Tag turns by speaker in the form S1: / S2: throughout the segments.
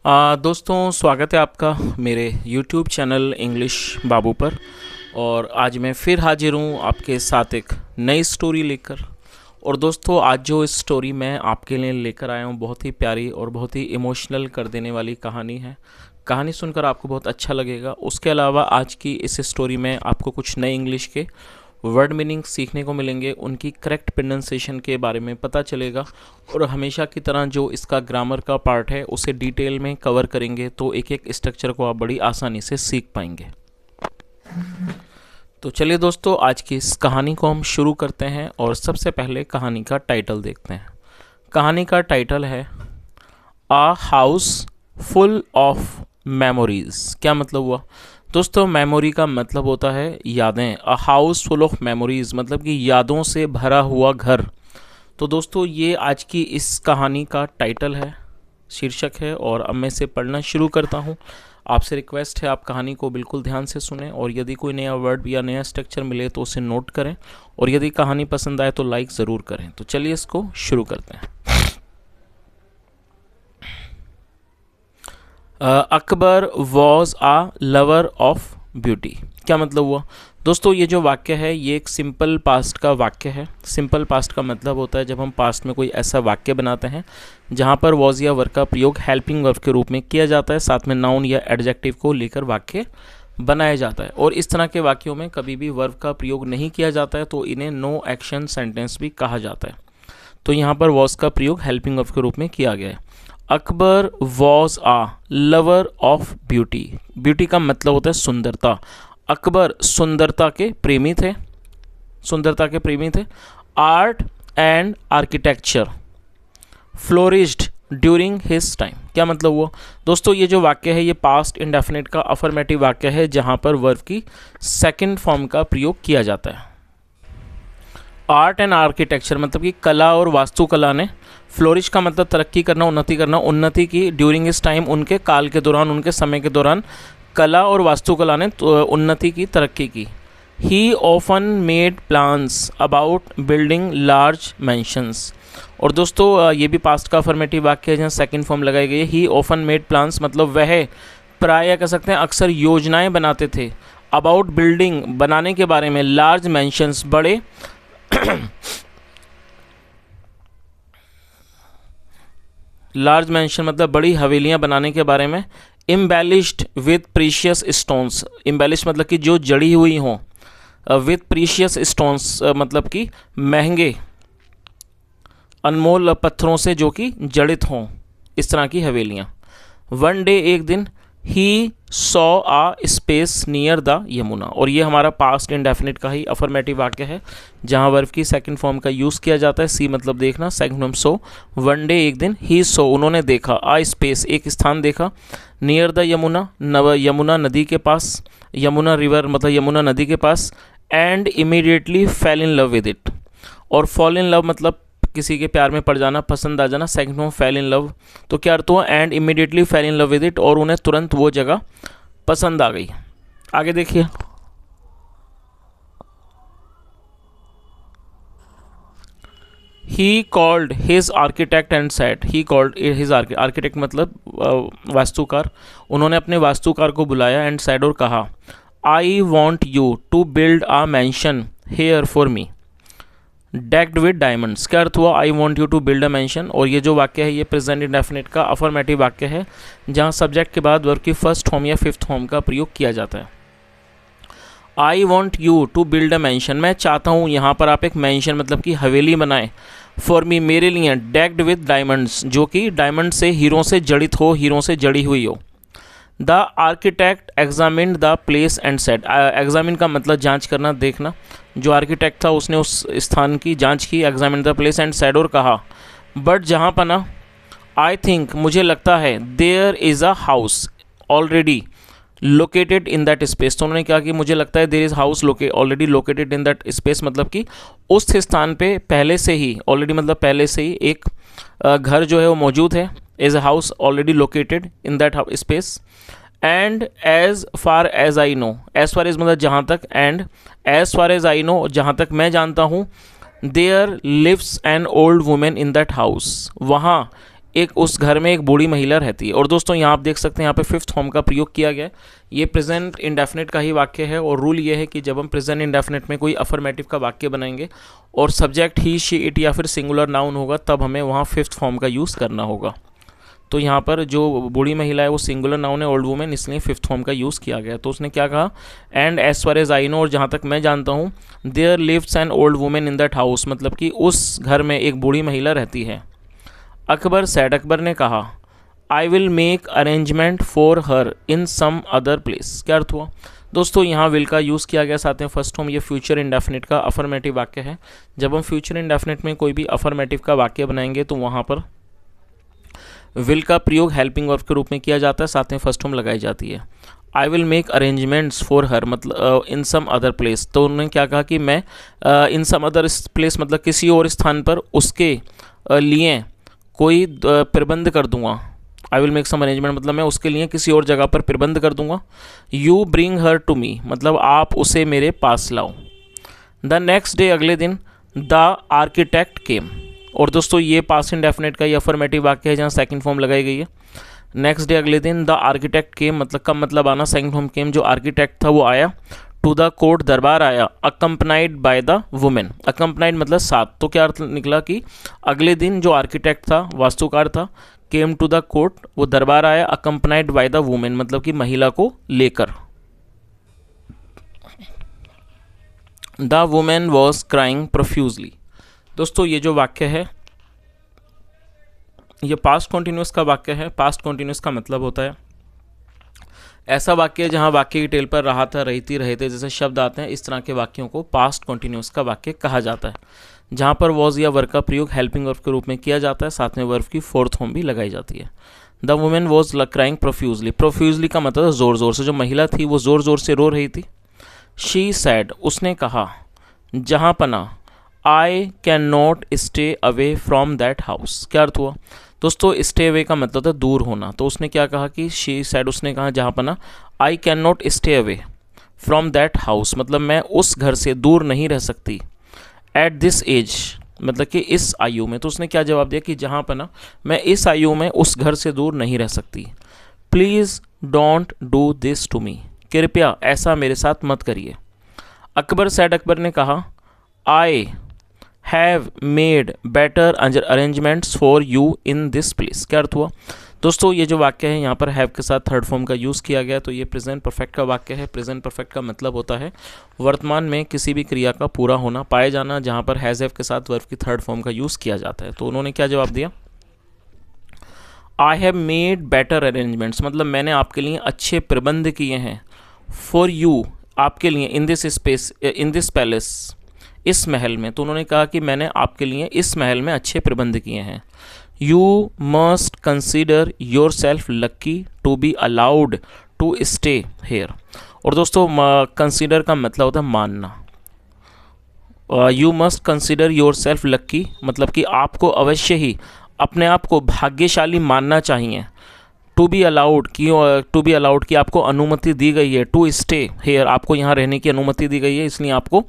S1: दोस्तों, स्वागत है आपका मेरे YouTube चैनल इंग्लिश बाबू पर। और आज मैं फिर हाजिर हूँ आपके साथ एक नई स्टोरी लेकर। और दोस्तों, आज जो इस स्टोरी मैं आपके लिए लेकर आया हूँ बहुत ही प्यारी और बहुत ही इमोशनल कर देने वाली कहानी है। कहानी सुनकर आपको बहुत अच्छा लगेगा। उसके अलावा आज की इस स्टोरी में आपको कुछ नए इंग्लिश के वर्ड मीनिंग सीखने को मिलेंगे, उनकी करेक्ट प्रोनाउंसिएशन के बारे में पता चलेगा। और हमेशा की तरह जो इसका ग्रामर का पार्ट है उसे डिटेल में कवर करेंगे, तो एक एक स्ट्रक्चर को आप बड़ी आसानी से सीख पाएंगे। तो चलिए दोस्तों, आज की इस कहानी को हम शुरू करते हैं। और सबसे पहले कहानी का टाइटल देखते हैं। कहानी का टाइटल है आ हाउस फुल ऑफ मेमोरीज। क्या मतलब हुआ दोस्तों? मेमोरी का मतलब होता है यादें। A house full of memories मतलब कि यादों से भरा हुआ घर। तो दोस्तों, ये आज की इस कहानी का टाइटल है, शीर्षक है। और अब मैं इसे पढ़ना शुरू करता हूँ। आपसे रिक्वेस्ट है आप कहानी को बिल्कुल ध्यान से सुनें, और यदि कोई नया वर्ड या नया स्ट्रक्चर मिले तो उसे नोट करें, और यदि कहानी पसंद आए तो लाइक ज़रूर करें। तो चलिए इसको शुरू करते हैं। Akbar was a lover of beauty. क्या मतलब हुआ दोस्तों? ये जो वाक्य है ये एक सिंपल पास्ट का वाक्य है। सिंपल पास्ट का मतलब होता है जब हम पास्ट में कोई ऐसा वाक्य बनाते हैं जहाँ पर वॉज या वर्ब का प्रयोग हेल्पिंग वर्ब के रूप में किया जाता है, साथ में नाउन या एडजेक्टिव को लेकर वाक्य बनाया जाता है। और इस तरह के वाक्यों में कभी भी वर्ब का प्रयोग नहीं किया जाता है, तो इन्हें नो एक्शन सेंटेंस भी कहा जाता है। तो यहाँ पर वॉज का प्रयोग हेल्पिंग वर्ब के रूप में किया गया है। Akbar was a lover of beauty. Beauty का मतलब होता है सुंदरता। अकबर सुंदरता के प्रेमी थे। सुंदरता के प्रेमी थे। Art and architecture flourished during his time. क्या मतलब हुआ दोस्तों? ये जो वाक्य है ये पास्ट इंडेफिनिट का अफर्मेटिव वाक्य है, जहां पर वर्ब की सेकंड फॉर्म का प्रयोग किया जाता है। आर्ट एंड आर्किटेक्चर मतलब कि कला और वास्तुकला ने, फ्लोरिश का मतलब तरक्की करना, उन्नति करना, उन्नति की ड्यूरिंग इस टाइम उनके काल के दौरान, उनके समय के दौरान कला और वास्तुकला ने उन्नति की, तरक्की की। He often made plans about building large mansions. और दोस्तों, ये भी पास्ट का अफर्मेटिव वाक्य है जहाँ सेकंड फॉर्म लगाई गई है। ही ऑफन मेड प्लान्स मतलब वह प्राय कह सकते हैं अक्सर योजनाएं बनाते थे। अबाउट बिल्डिंग बनाने के बारे में, लार्ज मैंशंस बड़े लार्ज मैंशन मतलब बड़ी हवेलियां बनाने के बारे में। इम्बेलिश्ड विथ प्रीशियस स्टोन्स। इम्बेलिश मतलब कि जो जड़ी हुई हों। विथ प्रीशियस स्टोन्स मतलब कि महंगे अनमोल पत्थरों से जो कि जड़ित हों, इस तरह की हवेलियां। वन डे एक दिन, he saw a space near the Yamuna. और ये हमारा पास्ट इंडेफिनिट का ही अफर्मेटिव वाक्य है, जहाँ वर्ब की सेकंड फॉर्म का यूज़ किया जाता है। सी मतलब देखना, सेकंड फॉर्म सो। वन डे एक दिन, ही सो उन्होंने देखा, आ स्पेस एक स्थान देखा, नियर द यमुना यमुना नदी के पास, यमुना रिवर मतलब यमुना नदी के पास। And immediately fell in love with it. और फॉल इन लव मतलब किसी के प्यार में पड़ जाना, पसंद आ जाना। Second form fail in love. तो क्या अर्थ हुआ? And immediately fell in love with it, और उन्हें तुरंत वो जगह पसंद आ गई। आगे देखिए। He called his architect and said. He called his architect मतलब वास्तुकार। उन्होंने अपने वास्तुकार को बुलाया, एंड सेड और कहा, I want you to build a mansion here for me decked with diamonds. क्या अर्थ हुआ? I want you to build a mansion. और ये जो वाक्य है ये प्रेजेंट इंडेफिनिट का अफर्मेटिव वाक्य है, जहाँ सब्जेक्ट के बाद वर्ब की फर्स्ट फॉर्म या फिफ्थ फॉर्म का प्रयोग किया जाता है। I want you to build a mansion, मैं चाहता हूँ यहाँ पर आप एक मैंशन मतलब कि हवेली बनाएं। फॉर मी मेरे लिए, डेक्ड विद डायमंड्स जो कि डायमंड से, हीरों से जड़ित हो, हीरों से जड़ी हुई हो। The architect examined the place and said. Examine का मतलब जांच करना, देखना। जो आर्किटेक्ट था उसने उस स्थान की जांच की। Examine the place and said और कहा, बट जहाँ पर ना, आई थिंक मुझे लगता है, there is a house already located in that space. तो उन्होंने कहा कि मुझे लगता है there is house already located in that space मतलब कि उस स्थान पे पहले से ही, ऑलरेडी मतलब पहले से ही एक घर जो है वो मौजूद है। Is a house already located in that space. And as far as I know, as far as मतलब जहाँ तक, and as far as I know जहाँ तक मैं जानता हूँ, there lives an old women in that house. वहाँ एक उस घर में एक बूढ़ी महिला रहती है। और दोस्तों यहाँ आप देख सकते हैं यहाँ पे फिफ्थ फॉर्म का प्रयोग किया गया है। ये प्रेजेंट इंडेफिनिट का ही वाक्य है और रूल ये है कि जब हम प्रेजेंट इंडेफिनिट में कोई अफर्मेटिव का वाक्य बनाएंगे और सब्जेक्ट ही, शी, इट या फिर सिंगुलर नाउन होगा तब हमें वहाँ फिफ्थ फॉर्म का यूज़ करना होगा। तो यहाँ पर जो बूढ़ी महिला है वो सिंगुलर नाउन है, ओल्ड वुमेन, इसलिए फिफ्थ फॉर्म का यूज़ किया गया। तो उसने क्या कहा, and as far as I know, और जहाँ तक मैं जानता हूँ, there lives an old women in that house, मतलब कि उस घर में एक बूढ़ी महिला रहती है। अकबर सैड, अकबर ने कहा, I will make arrangement for her in some other place. क्या अर्थ हुआ दोस्तों, यहाँ विल का यूज़ किया गया साथ में फर्स्ट फॉर्म। ये फ्यूचर इंडेफिनिट का अफर्मेटिव वाक्य है। जब हम फ्यूचर इंडेफिनिट में कोई भी अफर्मेटिव का वाक्य बनाएंगे तो वहाँ पर विल का प्रयोग हेल्पिंग वर्ब के रूप में किया जाता है, साथ में फर्स्ट फॉर्म लगाई जाती है। आई will make arrangements for her, मतलब इन सम अदर प्लेस। तो उन्होंने क्या कहा कि मैं इन सम अदर प्लेस मतलब किसी और स्थान पर उसके लिए कोई प्रबंध कर दूंगा। I will make some arrangement मतलब मैं उसके लिए किसी और जगह पर प्रबंध कर दूंगा। You bring her to me, मतलब आप उसे मेरे पास लाओ। द नेक्स्ट डे, अगले दिन, द आर्किटेक्ट केम। और दोस्तों ये पास्ट इंडेफिनिट का ये अफर्मेटिव वाक्य है जहाँ सेकंड फॉर्म लगाई गई है। नेक्स्ट डे, अगले दिन, द आर्किटेक्ट केम, मतलब कब मतलब आना, सेकंड फॉर्म केम, जो आर्किटेक्ट था वो आया। टू द कोर्ट, दरबार आया। अकम्पनाइड बाय द वुमेन, अकम्पनाइड मतलब साथ। तो क्या अर्थ निकला कि अगले दिन जो आर्किटेक्ट था, वास्तुकार था, केम टू द कोर्ट, वो दरबार आया। अकम्पनाइड बाय द वुमेन मतलब कि महिला को लेकर। The women was crying profusely. दोस्तों ये जो वाक्य है ये पास्ट कॉन्टिन्यूस का वाक्य है। पास्ट कॉन्टिन्यूस का मतलब होता है ऐसा वाक्य जहां वाक्य की टेल पर रहा था, रही थी, रहे थे जैसे शब्द आते हैं, इस तरह के वाक्यों को पास्ट कॉन्टिन्यूस का वाक्य कहा जाता है। जहां पर वॉज या वर्ब का प्रयोग हेल्पिंग वर्ब के रूप में किया जाता है, साथ में वर्ब की फोर्थ फॉर्म भी लगाई जाती है। The women was crying profusely. Profusely का मतलब जोर जोर से, जो महिला थी वो जोर जोर से रो रही थी। शी सैड, उसने कहा, जहां पना, I can not stay away from that house. क्या अर्थ हुआ दोस्तों, स्टे अवे का मतलब था दूर होना। तो उसने क्या कहा कि शी सैड, उसने कहा जहाँ पना, I can not stay away from that house, मतलब मैं उस घर से दूर नहीं रह सकती। एट दिस एज, मतलब कि इस आयु में। तो उसने क्या जवाब दिया कि जहाँ पना, मैं इस आयु में उस घर से दूर नहीं रह सकती। Please don't do this to me, कृपया ऐसा मेरे साथ मत करिए। अकबर सैड, अकबर ने कहा, I have made better arrangements for you in this place. क्या अर्थ हुआ दोस्तों, ये जो वाक्य है यहाँ पर हैव के साथ थर्ड फॉर्म का यूज़ किया गया। तो ये प्रेजेंट परफेक्ट का वाक्य है। प्रेजेंट परफेक्ट का मतलब होता है वर्तमान में किसी भी क्रिया का पूरा होना, पाए जाना, जहाँ पर हैज़ हैव के साथ वर्ब की थर्ड फॉर्म का यूज़ किया जाता है। तो उन्होंने क्या जवाब दिया, I have made better arrangements, मतलब मैंने आपके लिए अच्छे प्रबंध किए हैं। फॉर यू, आपके लिए, in this space, in this palace, इस महल में। तो उन्होंने कहा कि मैंने आपके लिए इस महल में अच्छे प्रबंध किए हैं। You must consider yourself lucky to be allowed to stay here. और दोस्तों कंसिडर का मतलब होता है मानना। You must consider yourself lucky, मतलब कि आपको अवश्य ही अपने आप को भाग्यशाली मानना चाहिए। टू बी अलाउड कि आपको अनुमति दी गई है। टू स्टे हेयर, आपको यहाँ रहने की अनुमति दी गई है, इसलिए आपको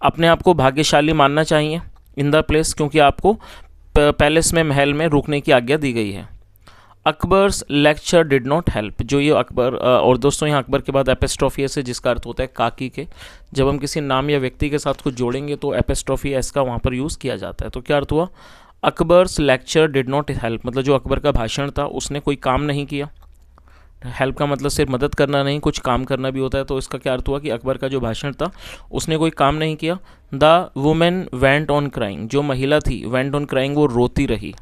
S1: अपने आप को भाग्यशाली मानना चाहिए। इन द प्लेस, क्योंकि आपको पैलेस में, महल में रुकने की आज्ञा दी गई है। Akbar's lecture did not help, जो ये अकबर, और दोस्तों यहाँ अकबर के बाद एपिस्ट्रोफी एस है, जिसका अर्थ होता है काकी के। जब हम किसी नाम या व्यक्ति के साथ कुछ जोड़ेंगे तो एपिस्ट्रोफी एस का वहाँ पर यूज़ किया जाता है। तो क्या अर्थ हुआ, Akbar's lecture did not help, मतलब जो अकबर का भाषण था उसने कोई काम नहीं किया। हेल्प का मतलब सिर्फ मदद करना नहीं, कुछ काम करना भी होता है। तो इसका क्या अर्थ हुआ कि अकबर का जो भाषण था उसने कोई काम नहीं किया। The women went on crying, जो महिला थी वेंट ऑन क्राइंग, वो रोती रही।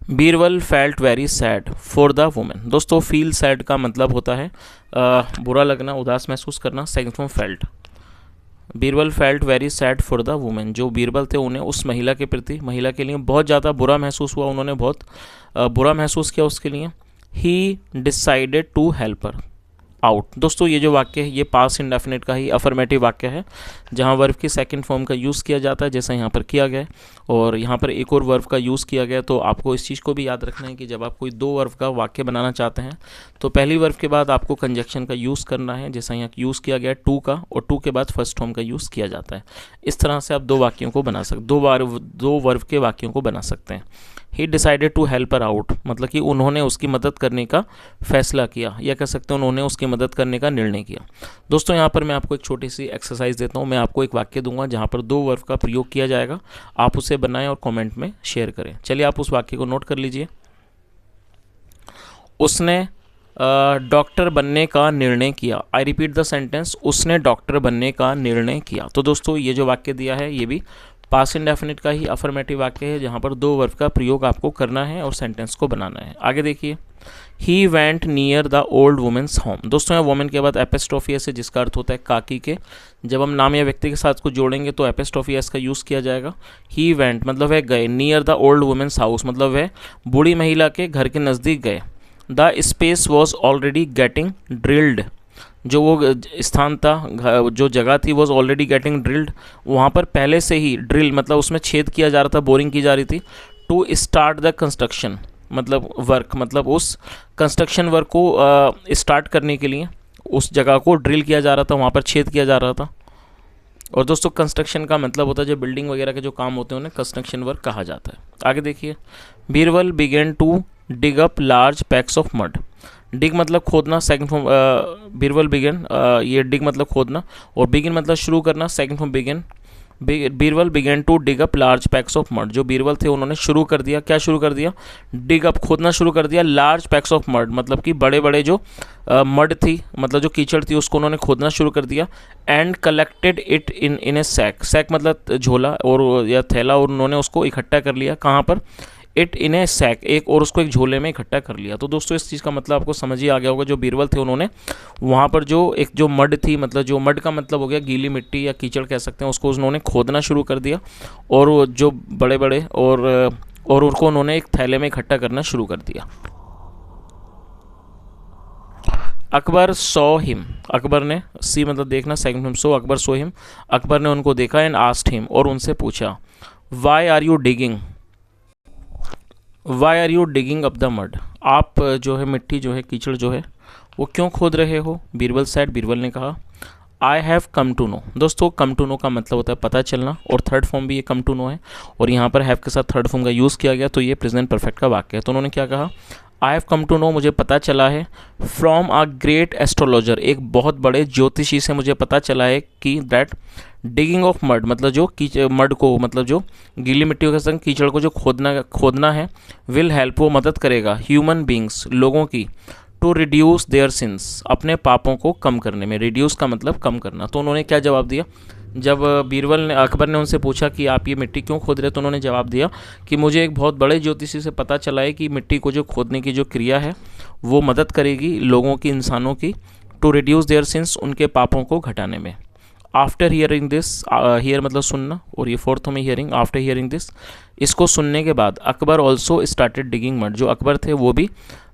S1: Birbal felt very sad for the women. दोस्तों फील सैड का मतलब होता है बुरा लगना, उदास महसूस करना। Second form felt. Birbal felt very sad for the women, जो बीरबल थे उन्हें उस महिला के प्रति, महिला के लिए बहुत ज़्यादा बुरा महसूस हुआ, उन्होंने बहुत बुरा महसूस किया उसके लिए। He decided to help her out. दोस्तों ये जो वाक्य है ये पास्ट इंडेफिनिट का ही अफर्मेटिव वाक्य है, जहाँ वर्ब की सेकंड फॉर्म का यूज़ किया जाता है, जैसा यहाँ पर किया गया है। और यहाँ पर एक और वर्ब का यूज़ किया गया। तो आपको इस चीज़ को भी याद रखना है कि जब आप कोई दो वर्ब का वाक्य बनाना चाहते हैं तो पहली वर्ब के बाद आपको कंजक्शन का यूज़ करना है, जैसा यहाँ यूज़ किया गया टू का, और टू के बाद फर्स्ट फॉर्म का यूज़ किया जाता है। इस तरह से आप दो वाक्यों को बना सकते, दो वर्ब के वाक्यों को बना सकते हैं। He decided to help her out, मतलब कि उन्होंने उसकी मदद करने का फैसला किया, या कह सकते हैं उन्होंने उसकी मदद करने का निर्णय किया। दोस्तों यहाँ पर मैं आपको एक छोटी सी एक्सरसाइज देता हूँ। मैं आपको एक वाक्य दूंगा जहाँ पर 2 वर्ब का प्रयोग किया जाएगा, आप उसे बनाएं और कमेंट में शेयर करें। चलिए आप उस वाक्य को नोट कर लीजिए। उसने डॉक्टर बनने का निर्णय किया। आई रिपीट द सेंटेंस, उसने डॉक्टर बनने का निर्णय किया। तो दोस्तों ये जो वाक्य दिया है ये भी पास्ट इंडेफिनिट का ही अफर्मेटिव वाक्य है, जहाँ पर 2 वर्ब का प्रयोग आपको करना है और सेंटेंस को बनाना है। आगे देखिए, he went near the old women's home. दोस्तों यहाँ वुमेन के बाद एपिस्ट्रोफियस है, जिसका अर्थ होता है काकी के। जब हम नाम या व्यक्ति के साथ को जोड़ेंगे तो एपिस्ट्रोफियस का यूज़ किया जाएगा। ही वेंट मतलब है गए, near the old women's house मतलब है बूढ़ी महिला के घर के नज़दीक गए। The space was already getting drilled, जो वो स्थान था, जो जगह थी, वॉज ऑलरेडी गेटिंग ड्रिल्ड, वहाँ पर पहले से ही ड्रिल मतलब उसमें छेद किया जा रहा था, बोरिंग की जा रही थी। टू स्टार्ट द कंस्ट्रक्शन मतलब वर्क, मतलब उस कंस्ट्रक्शन वर्क को स्टार्ट करने के लिए उस जगह को ड्रिल किया जा रहा था, वहाँ पर छेद किया जा रहा था। और दोस्तों कंस्ट्रक्शन का मतलब होता है जो बिल्डिंग वगैरह के जो काम होते हैं उन्हें कंस्ट्रक्शन वर्क कहा जाता है। आगे देखिए, Birbal began to dig up large packs of mud. Dig मतलब खोदना, सेकंड फॉर्म बीरबल बिगन, ये डिग मतलब खोदना और बिगिन मतलब शुरू करना, second form begin. Birbal began to dig up large packs of mud, जो बीरबल थे उन्होंने शुरू कर दिया, क्या शुरू कर दिया, डिग अप खोदना शुरू कर दिया, लार्ज पैक्स ऑफ मड मतलब कि बड़े बड़े जो मड थी मतलब जो कीचड़ थी उसको उन्होंने खोदना शुरू कर दिया। And collected it in a sack, sack मतलब झोला और या थैला, और उन्होंने उसको इकट्ठा कर लिया, कहाँ पर, इट इन ए सैक, एक और उसको एक झोले में इकट्ठा कर लिया। तो दोस्तों इस चीज़ का मतलब आपको समझ ही आ गया होगा, जो बीरबल थे उन्होंने वहाँ पर जो एक जो मड थी, मतलब जो मड का मतलब हो गया गीली मिट्टी या कीचड़ कह सकते हैं, उसको उन्होंने खोदना शुरू कर दिया और जो बड़े बड़े और उनको उन्होंने एक थैले में इकट्ठा करना शुरू कर दिया। अकबर सॉ हिम, अकबर ने, सी मतलब देखना, second form saw, Akbar saw him, Akbar ने उनको देखा। एंड आस्क्ड हिम, और उनसे पूछा, why are you digging, why are you digging up the mud, आप जो है मिट्टी जो है कीचड़ जो है वो क्यों खोद रहे हो। बीरबल सैड, बीरबल ने कहा, I have come to know. दोस्तों कम टू नो का मतलब होता है पता चलना, और थर्ड फॉर्म भी ये कम टू नो है, और यहाँ पर हैव के साथ थर्ड फॉर्म का यूज़ किया गया, तो ये प्रेजेंट परफेक्ट का वाक्य है। तो उन्होंने क्या कहा, I have come to know, मुझे पता चला है, फ्रॉम अ ग्रेट एस्ट्रोलॉजर, एक बहुत बड़े ज्योतिषी से मुझे पता चला है कि दैट डिगिंग ऑफ मड मतलब जो मड को मतलब जो गीली मिट्टी के संग कीचड़ को जो खोदना है, विल हेल्प, वो मदद करेगा, ह्यूमन बींग्स लोगों की, टू रिड्यूस देयर सिंस, अपने पापों को कम करने में। रिड्यूस का मतलब कम करना। तो उन्होंने क्या जवाब दिया, जब बीरबल ने, अकबर ने उनसे पूछा कि आप ये मिट्टी क्यों खोद रहे, तो उन्होंने जवाब दिया कि मुझे एक बहुत बड़े ज्योतिषी से पता चला है कि मिट्टी को जो खोदने की जो क्रिया है वो मदद करेगी लोगों की, इंसानों की, टू रिड्यूस देयर सिंस, उनके पापों को घटाने में। आफ्टर हियरिंग दिस, हियर मतलब सुनना, और ये फोर्थ में हियरिंग, आफ्टर हियरिंग दिस, इसको सुनने के बाद Akbar also started digging mud, जो अकबर थे वो भी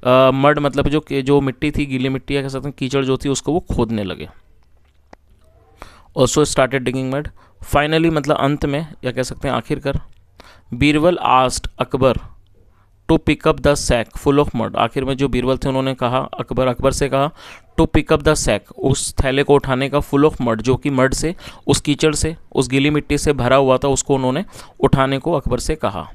S1: मड मतलब जो मिट्टी थी, गीली मिट्टी या कह सकते हैं कीचड़ जो थी, उसको वो खोदने लगे। Also started digging mud, finally मतलब अंत में या कह सकते हैं आखिरकार, Birbal asked Akbar to pick up the sack full of mud, आखिर में जो बीरबल थे उन्होंने कहा, अकबर से कहा, टू पिकअप द सैक, उस थैले को उठाने का, फुल ऑफ मड जो कि मड से, उस कीचड़ से, उस गीली मिट्टी से भरा हुआ था, उसको उन्होंने उठाने को अकबर से कहा।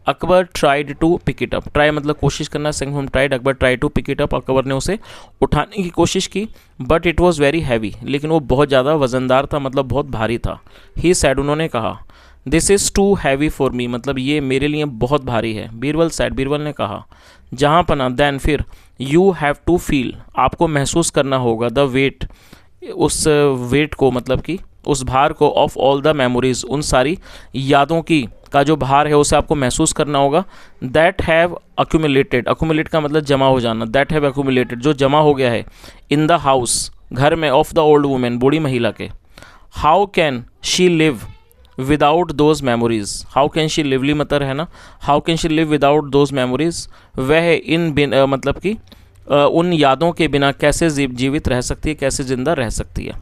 S1: Akbar tried to pick it up, try मतलब कोशिश करना, second form tried, Akbar try to pick it up, Akbar ने उसे उठाने की कोशिश की, but it was very heavy, लेकिन वो बहुत ज़्यादा वजनदार था, मतलब बहुत भारी था। ही सैड, उन्होंने कहा, this is too heavy for me, मतलब ये मेरे लिए बहुत भारी है। बीरबल सैड, बीरबल ने कहा, जहाँ पना, देन फिर, यू हैव टू फील, आपको महसूस करना होगा, द वेट, उस वेट को मतलब कि उस भार को, ऑफ ऑल द मेमोरीज, उन सारी यादों की का जो भार है उसे आपको महसूस करना होगा, दैट हैव अक्यूमुलेटेड, अक्यूमुलेट का मतलब जमा हो जाना, दैट हैव अक्यूमुलेटेड, जो जमा हो गया है, इन द हाउस, घर में, ऑफ द ओल्ड वुमेन, बूढ़ी महिला के। How can she live without those memories, how can she lively मतलब है ना, how can she live without those memories, वह इन मतलब कि उन यादों के बिना कैसे जीवित रह सकती है, कैसे जिंदा रह सकती है।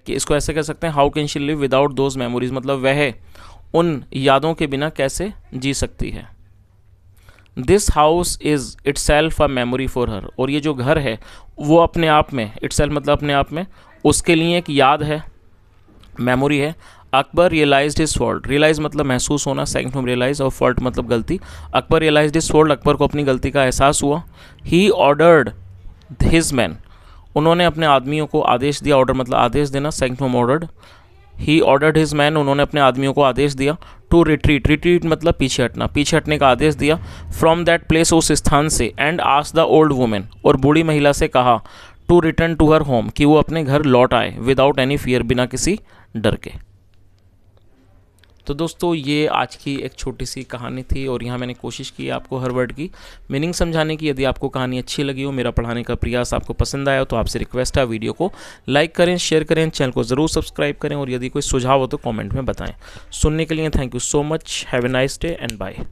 S1: इसको ऐसे कह सकते हैं, how can she live without those memories, मतलब वह उन यादों के बिना कैसे जी सकती है। This house is it self a memory for her, और ये जो घर है वो अपने आप में, इट सेल्फ मतलब अपने आप में, उसके लिए एक याद है, मेमोरी है, Akbar realised his fault, realise मतलब महसूस होना, सेकंड फॉर्म रियलाइज, और फॉल्ट मतलब गलती। Akbar realised his fault, Akbar को अपनी गलती का एहसास हुआ। ही ऑर्डर्ड हिज मैन, उन्होंने अपने आदमियों को आदेश दिया, ऑर्डर मतलब आदेश देना, second form ordered. He ordered his man, उन्होंने अपने आदमियों को आदेश दिया। टू रिट्रीट, रिट्रीट मतलब पीछे हटना, पीछे हटने का आदेश दिया। फ्रॉम दैट प्लेस, उस स्थान से। And asked the old women, और बूढ़ी महिला से कहा, to return to her home, कि वो अपने घर लौट आए, विदाउट एनी फियर, बिना किसी डर के। तो दोस्तों ये आज की एक छोटी सी कहानी थी और यहाँ मैंने कोशिश की आपको हर वर्ड की मीनिंग समझाने की। यदि आपको कहानी अच्छी लगी हो, मेरा पढ़ाने का प्रयास आपको पसंद आया हो, तो आपसे रिक्वेस्ट है वीडियो को लाइक करें, शेयर करें, चैनल को ज़रूर सब्सक्राइब करें, और यदि कोई सुझाव हो तो कमेंट में बताएं। सुनने के लिए thank you so much. Have a nice day and bye.